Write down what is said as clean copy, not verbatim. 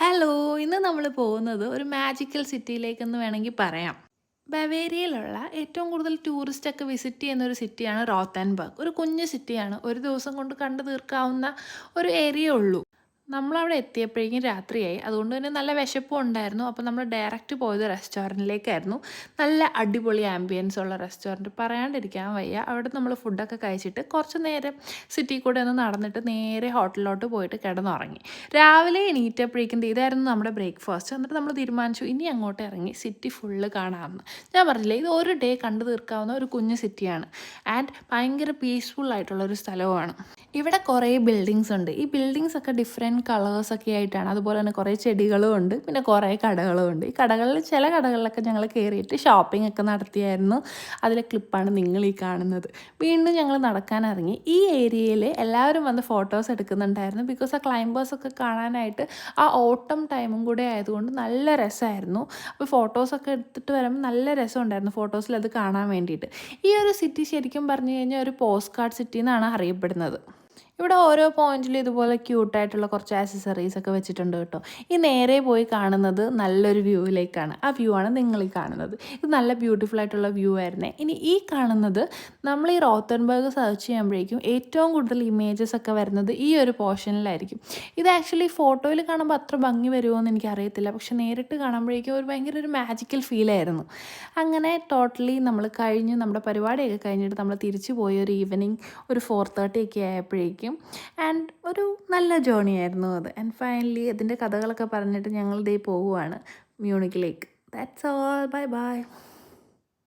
Hello! ഇന്ന് നമ്മൾ പോകുന്നത് ഒരു മാജിക്കൽ സിറ്റിയിലേക്കെന്ന് വേണമെങ്കിൽ പറയാം. ബവേരിയയിലുള്ള ഏറ്റവും കൂടുതൽ ടൂറിസ്റ്റൊക്കെ വിസിറ്റ് ചെയ്യുന്ന ഒരു സിറ്റിയാണ് റോത്തൻബർഗ്. ഒരു കുഞ്ഞു സിറ്റിയാണ്. ഒരു ദിവസം കൊണ്ട് കണ്ടു തീർക്കാവുന്ന ഒരു ഏരിയയേ ഉള്ളൂ. നമ്മളവിടെ എത്തിയപ്പോഴേക്കും രാത്രിയായി. അതുകൊണ്ട് തന്നെ നല്ല വിശപ്പും ഉണ്ടായിരുന്നു. അപ്പോൾ നമ്മൾ ഡയറക്റ്റ് പോയത് റെസ്റ്റോറൻറ്റിലേക്കായിരുന്നു. നല്ല അടിപൊളി ആംബിയൻസ് ഉള്ള റെസ്റ്റോറൻറ്റ് പറയാണ്ടിരിക്കാൻ വയ്യ. അവിടെ നമ്മൾ ഫുഡൊക്കെ കഴിച്ചിട്ട് കുറച്ച് നേരം സിറ്റി കൂടെ ഒന്ന് നടന്നിട്ട് നേരെ ഹോട്ടലിലോട്ട് പോയിട്ട് കിടന്നുറങ്ങി. രാവിലെ എണീറ്റപ്പോഴേക്കും ഇതായിരുന്നു നമ്മുടെ ബ്രേക്ക്ഫാസ്റ്റ്. എന്നിട്ട് നമ്മൾ തീരുമാനിച്ചു ഇനി അങ്ങോട്ട് ഇറങ്ങി സിറ്റി ഫുള്ള് കാണാമെന്ന്. ഞാൻ പറഞ്ഞില്ലേ ഇത് ഒരു ഡേ കണ്ടു തീർക്കാവുന്ന ഒരു കുഞ്ഞു സിറ്റിയാണ്. ആൻഡ് ഭയങ്കര പീസ്ഫുൾ ആയിട്ടുള്ള ഒരു സ്ഥലവുമാണ്. ഇവിടെ കുറേ ബിൽഡിങ്സ് ഉണ്ട്. ഈ ബിൽഡിങ്സ് ഒക്കെ ഡിഫറെൻറ്റ് കളേഴ്സൊക്കെ ആയിട്ടാണ്. അതുപോലെ തന്നെ കുറേ ചെടികളും ഉണ്ട്. പിന്നെ കുറേ കടകളും ഉണ്ട്. ഈ കടകളിൽ ചില കടകളിലൊക്കെ ഞങ്ങൾ കയറിയിട്ട് ഷോപ്പിംഗ് ഒക്കെ നടത്തിയായിരുന്നു. അതിലെ ക്ലിപ്പാണ് നിങ്ങൾ ഈ കാണുന്നത്. വീണ്ടും ഞങ്ങൾ നടക്കാനിറങ്ങി. ഈ ഏരിയയിൽ എല്ലാവരും വന്ന് ഫോട്ടോസ് എടുക്കുന്നുണ്ടായിരുന്നു. ബിക്കോസ് ആ ക്ലൈംബേഴ്സൊക്കെ കാണാനായിട്ട് ആ ഓട്ടം ടൈമും കൂടെ ആയതുകൊണ്ട് നല്ല രസമായിരുന്നു. അപ്പോൾ ഫോട്ടോസൊക്കെ എടുത്തിട്ട് വരുമ്പോൾ നല്ല രസമുണ്ടായിരുന്നു ഫോട്ടോസിൽ അത് കാണാൻ വേണ്ടിയിട്ട്. ഈ ഒരു സിറ്റി ശരിക്കും പറഞ്ഞു കഴിഞ്ഞാൽ ഒരു പോസ്റ്റ് കാർഡ് സിറ്റി എന്നാണ് അറിയപ്പെടുന്നത്. ഇവിടെ ഓരോ പോയിന്റിലും ഇതുപോലെ ക്യൂട്ടായിട്ടുള്ള കുറച്ച് ആക്സസറീസ് ഒക്കെ വെച്ചിട്ടുണ്ട് കേട്ടോ. ഈ നേരെ പോയി കാണുന്നത് നല്ലൊരു വ്യൂവിലേക്കാണ്. ആ വ്യൂ ആണ് നിങ്ങൾ ഈ കാണുന്നത്. ഇത് നല്ല ബ്യൂട്ടിഫുൾ ആയിട്ടുള്ള വ്യൂ ആയിരുന്നേ. ഇനി ഈ കാണുന്നത് നമ്മൾ ഈ റോത്തൻബർഗ് സെർച്ച് ചെയ്യുമ്പോഴേക്കും ഏറ്റവും കൂടുതൽ ഇമേജസ് ഒക്കെ വരുന്നത് ഈ ഒരു പോർഷനിലായിരിക്കും. ഇത് ആക്ച്വലി ഫോട്ടോയിൽ കാണുമ്പോൾ അത്ര ഭംഗി വരുമോ എന്ന് എനിക്കറിയത്തില്ല. പക്ഷെ നേരിട്ട് കാണുമ്പോഴേക്കും ഭയങ്കര ഒരു മാജിക്കൽ ഫീലായിരുന്നു. അങ്ങനെ ടോട്ടലി നമ്മൾ കഴിഞ്ഞ് നമ്മുടെ പരിപാടിയൊക്കെ കഴിഞ്ഞിട്ട് നമ്മൾ തിരിച്ചു പോയി ഒരു ഈവനിങ് ഒരു 4:30 ഒക്കെ ആയപ്പോഴേക്കും ആൻഡ് ഒരു നല്ല ജേർണി ആയിരുന്നു അത്. ആൻഡ് ഫൈനലി അതിൻ്റെ കഥകളൊക്കെ പറഞ്ഞിട്ട് ഞങ്ങൾ ദേ പോവുകയാണ് മ്യൂണിക്കിലേക്ക്. That's all. Bye by.